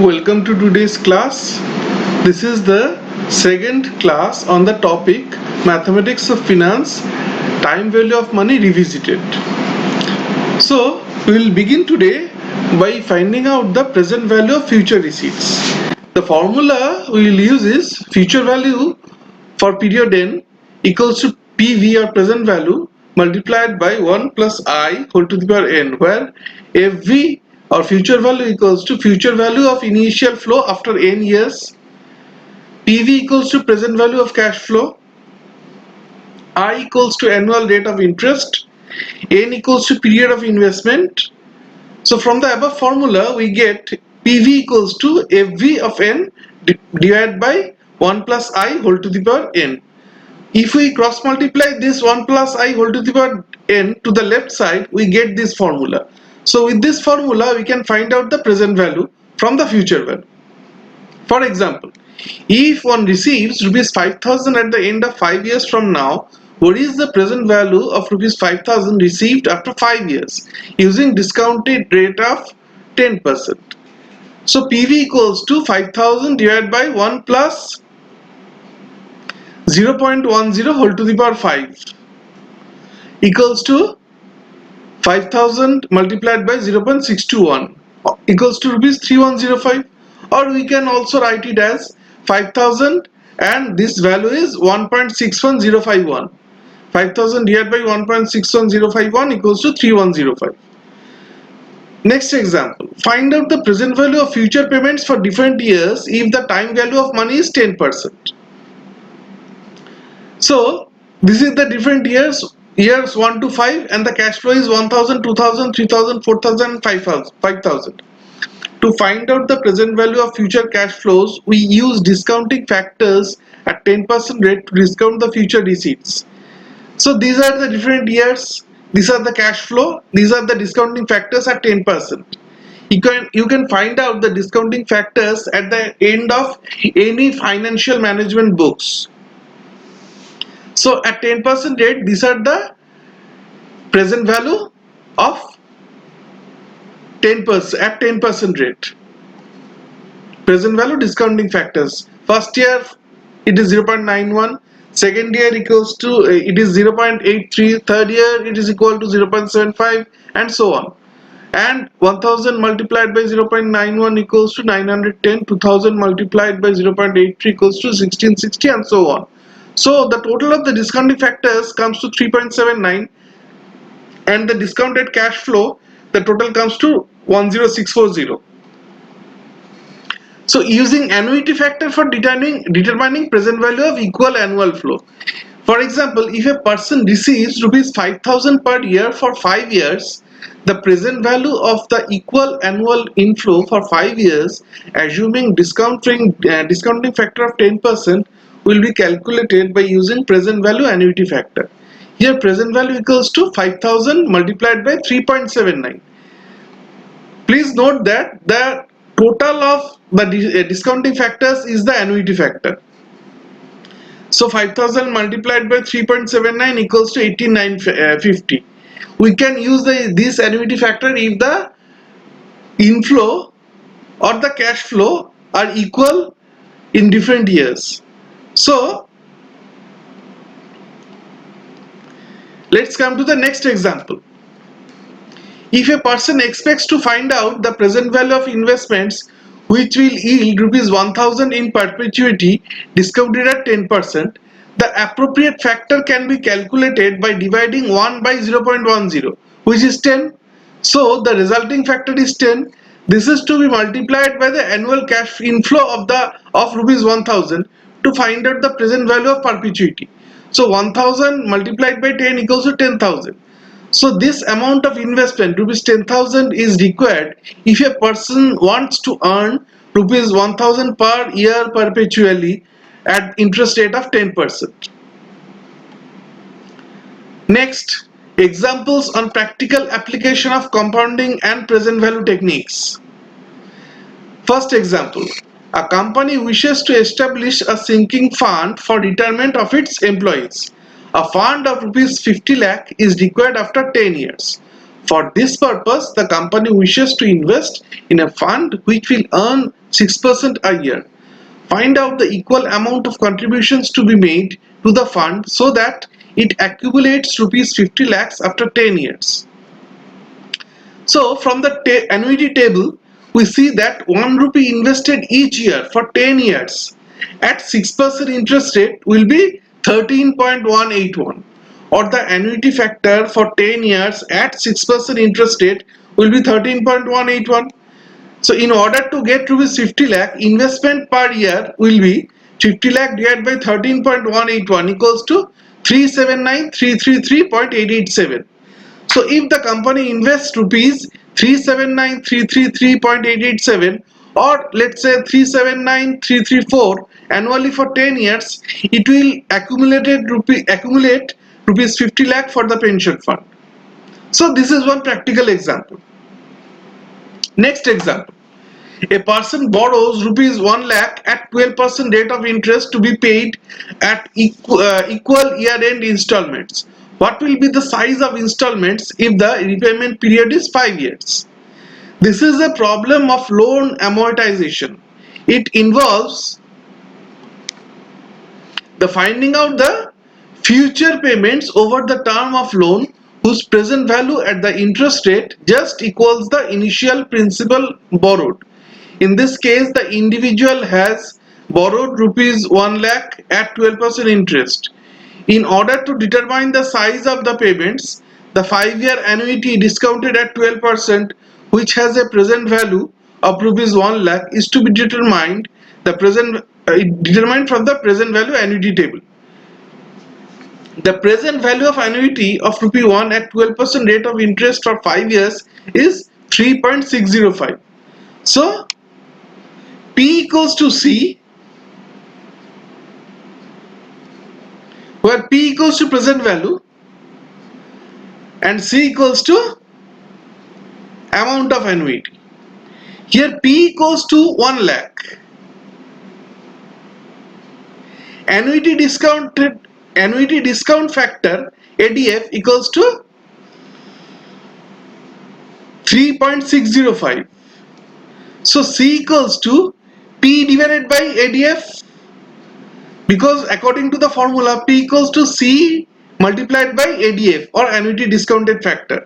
Welcome to today's class. This is the second class on the topic Mathematics of Finance, Time Value of Money Revisited. So, we will begin today by finding out the present value of future receipts. The formula we will use is future value for period n equals to PV or present value multiplied by 1 plus I whole to the power n, where FV or future value equals to future value of initial flow after n years, PV equals to present value of cash flow, I equals to annual rate of interest, n equals to period of investment. So from the above formula we get PV equals to FV of n divided by 1 plus I whole to the power n. If we cross multiply this 1 plus I whole to the power n to the left side, we get this formula. So with this formula we can find out the present value from the future value. For example, if one receives rupees 5,000 at the end of 5 years from now, what is the present value of rupees 5,000 received after 5 years using discounted rate of 10%? So PV equals to 5,000 divided by 1 plus 0.10 whole to the power 5 equals to 5,000 multiplied by 0.621 equals to rupees 3105, or we can also write it as 5,000 and this value is 1.61051. 5,000 divided by 1.61051 equals to 3105. Next example, find out the present value of future payments for different years if the time value of money is 10%. So this is the different years 1 to 5, and the cash flow is 1,000, 2,000, 3,000, 4,000, 5,000. To find out the present value of future cash flows, we use discounting factors at 10% rate to discount the future receipts. So these are the different years, these are the cash flow, these are the discounting factors at 10%. You can find out the discounting factors at the end of any financial management books. So at 10% rate, these are the present value of 10% at 10% rate. Present value discounting factors. First year it is 0.91, second year equals to it is 0.83, third year it is equal to 0.75, and so on. And 1000 multiplied by 0.91 equals to 910, 2000 multiplied by 0.83 equals to 1660, and so on. So the total of the discounting factors comes to 3.79, and the discounted cash flow, the total comes to 10640. So using annuity factor for determining present value of equal annual flow. For example, if a person receives rupees 5,000 per year for 5 years, the present value of the equal annual inflow for 5 years, assuming discounting factor of 10%, will be calculated by using present value annuity factor. Here present value equals to 5,000 multiplied by 3.79. Please note that the total of the discounting factors is the annuity factor. So 5,000 multiplied by 3.79 equals to 18,950. We can use this annuity factor if the inflow or the cash flow are equal in different years. So let's come to the next example. If a person expects to find out the present value of investments which will yield rupees 1,000 in perpetuity discounted at 10%, the appropriate factor can be calculated by dividing 1 by 0.10, which is 10. So the resulting factor is 10. This is to be multiplied by the annual cash inflow of rupees 1,000 to find out the present value of perpetuity. So 1,000 multiplied by 10 equals to 10,000. So this amount of investment, rupees 10,000, is required if a person wants to earn rupees 1,000 per year perpetually at interest rate of 10%. Next, examples on practical application of compounding and present value techniques. First example, a company wishes to establish a sinking fund for retirement of its employees. A fund of rupees 50 lakh is required after 10 years. For this purpose, the company wishes to invest in a fund which will earn 6% a year. Find out the equal amount of contributions to be made to the fund so that it accumulates rupees 50 lakhs after 10 years. So from the annuity table, we see that 1 rupee invested each year for 10 years at 6% interest rate will be 13.181, or the annuity factor for 10 years at 6% interest rate will be 13.181. So in order to get rupees 50 lakh, investment per year will be 50 lakh divided by 13.181 equals to 379,333.887. So if the company invests rupees 379,333.887, or let's say 379,334 annually for 10 years, it will accumulate rupees 50 lakh for the pension fund. So this is one practical example. Next example. A person borrows rupees 1 lakh at 12% rate of interest to be paid at equal year-end installments. What will be the size of installments if the repayment period is 5 years? This is a problem of loan amortization. It involves the finding out the future payments over the term of loan whose present value at the interest rate just equals the initial principal borrowed. In this case, the individual has borrowed rupees 1 lakh at 12% interest. In order to determine the size of the payments, the 5-year annuity discounted at 12%, which has a present value of rupees 1 lakh, is to be determined determined from the present value annuity table. The present value of annuity of rupee 1 at 12% rate of interest for 5 years is 3.605. So P equals to C, where P equals to present value and C equals to amount of annuity. Here P equals to 1 lakh. Annuity discount factor ADF equals to 3.605. So C equals to P divided by ADF, because according to the formula P equals to C multiplied by ADF, or annuity discounted factor.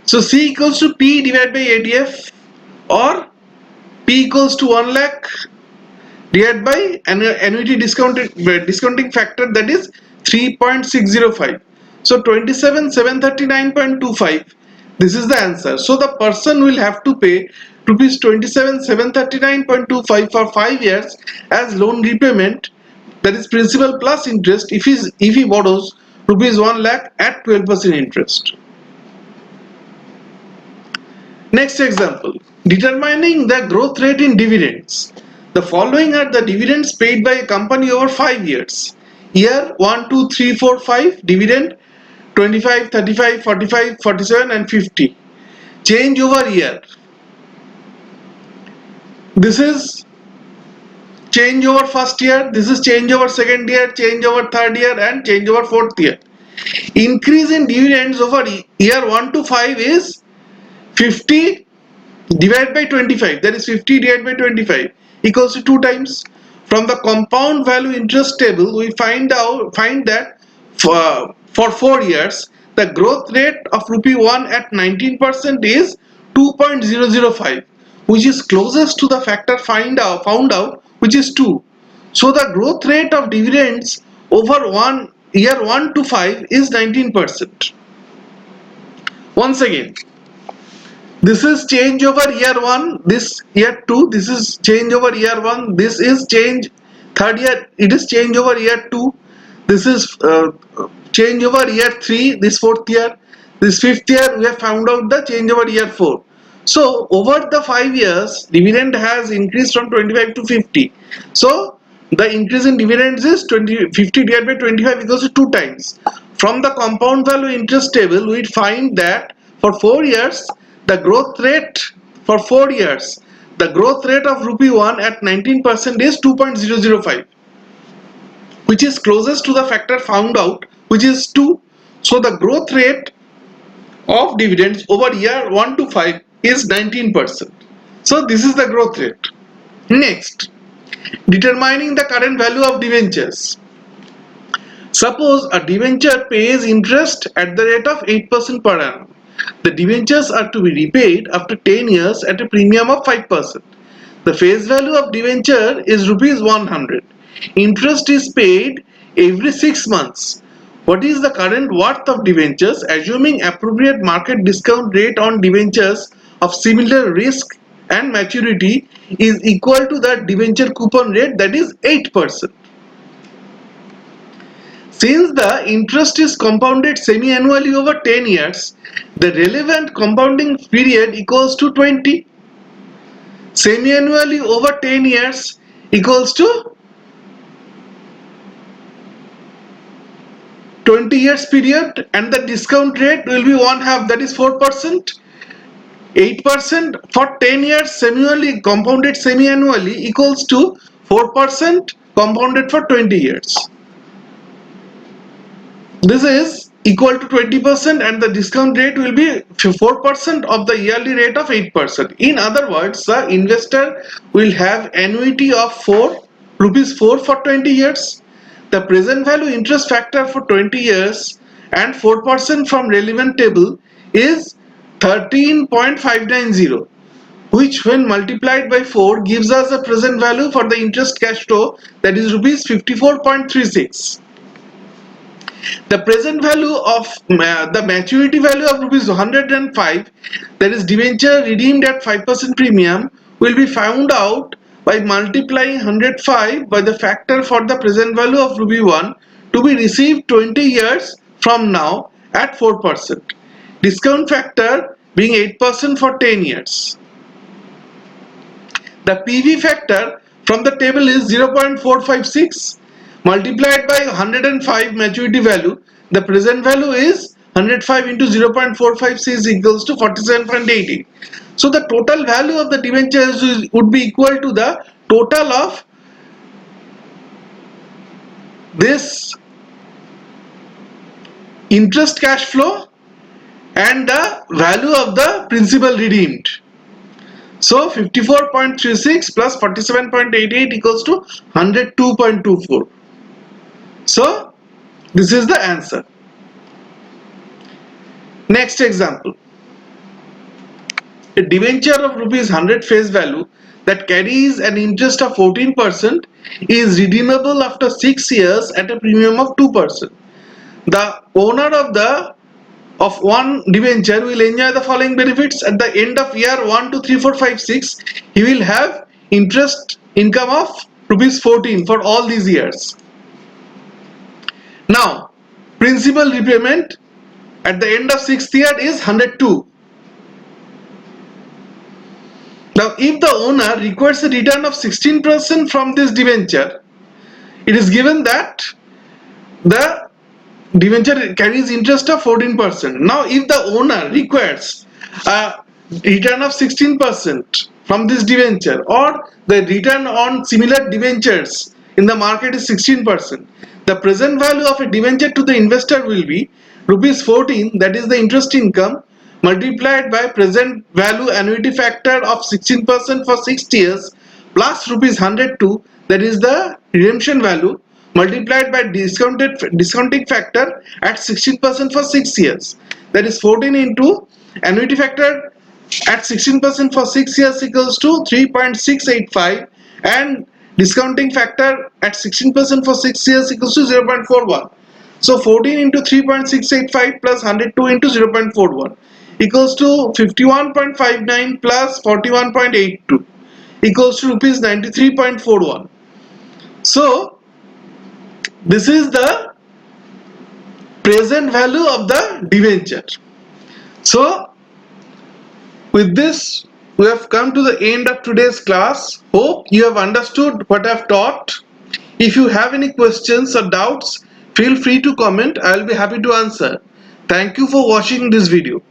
So C equals to P divided by ADF, or P equals to 1 lakh divided by annuity discounting factor, that is 3.605. So 27,739.25. This is the answer. So the person will have to pay rupees 27,739.25 for 5 years as loan repayment, that is principal plus interest, if he borrows rupees 1 lakh at 12% interest. Next example, determining the growth rate in dividends. The following are the dividends paid by a company over 5 years. Year 1, 2, 3, 4, 5, dividend 25, 35, 45, 47 and 50. Change over year. This is change over first year, this is change over second year, change over third year and change over fourth year. Increase in dividends over year 1 to 5 is 50 divided by 25, that is 50 divided by 25 equals to 2 times. From the compound value interest table, we find that for 4 years the growth rate of rupee 1 at 19% is 2.005, which is closest to the factor found out, which is 2. So the growth rate of dividends over year 1 to 5 is 19%. Once again, this is change over year 1, this year 2, this is change over year 1, this is change third year, it is change over year 2, this is change over year 3, this fourth year, this fifth year we have found out the change over year 4. So over the 5 years dividend has increased from 25 to 50. So the increase in dividends is 50 divided by 25 equals to 2 times. From the compound value interest table, we find that for 4 years the growth rate for 4 years, the growth rate of rupee 1 at 19% is 2.005, which is closest to the factor found out, which is 2. So the growth rate of dividends over year 1 to 5 is 19%. So this is the growth rate. Next, determining the current value of debentures. Suppose a debenture pays interest at the rate of 8% per annum. The debentures are to be repaid after 10 years at a premium of 5%. The face value of debenture is rupees 100. Interest is paid every 6 months. What is the current worth of debentures, assuming appropriate market discount rate on debentures of similar risk and maturity is equal to the debenture coupon rate, that is 8%. Since the interest is compounded semi-annually over 10 years, the relevant compounding period equals to 20. Semi-annually over 10 years equals to 20 years period, and the discount rate will be 1/2, that is 4%. 8% for 10 years semi-annually compounded semi-annually equals to 4% compounded for 20 years. This is equal to 20%, and the discount rate will be 4% of the yearly rate of 8%. In other words, the investor will have annuity of rupees 4 for 20 years. The present value interest factor for 20 years and 4% from relevant table is 13.590, which when multiplied by 4 gives us a present value for the interest cash flow, that is rupees 54.36. The present value of the maturity value of rupees 105, that is debenture redeemed at 5% premium, will be found out by multiplying 105 by the factor for the present value of rupee 1 to be received 20 years from now at 4%. Discount factor being 8% for 10 years. The PV factor from the table is 0.456 multiplied by 105 maturity value. The present value is 105 into 0.456 equals to 47.80. So the total value of the debentures would be equal to the total of this interest cash flow and the value of the principal redeemed. So 54.36 plus 47.88 equals to 102.24. So this is the answer. Next example. A debenture of rupees 100 face value that carries an interest of 14% is redeemable after 6 years at a premium of 2%. The owner of one debenture will enjoy the following benefits. At the end of year 1, 2, 3, 4, 5, 6, he will have interest income of rupees 14 for all these years. Now, principal repayment at the end of 6th year is 102. Now, if the owner requires a return of 16% from this debenture, it is given that the debenture carries interest of 14%. Now, if the owner requires a return of 16% from this debenture, or the return on similar debentures in the market is 16%, the present value of a debenture to the investor will be rupees 14, that is the interest income, multiplied by present value annuity factor of 16% for 6 years, plus rupees 102, that is the redemption value, multiplied by discounting factor at 16% for 6 years, that is 14 into annuity factor at 16% for 6 years equals to 3.685, and discounting factor at 16% for 6 years equals to 0.41. So 14 into 3.685 plus 102 into 0.41 equals to 51.59 plus 41.82 equals to rupees 93.41. So this is the present value of the debenture. So with this, we have come to the end of today's class. Hope you have understood what I have taught. If you have any questions or doubts, feel free to comment. I will be happy to answer. Thank you for watching this video.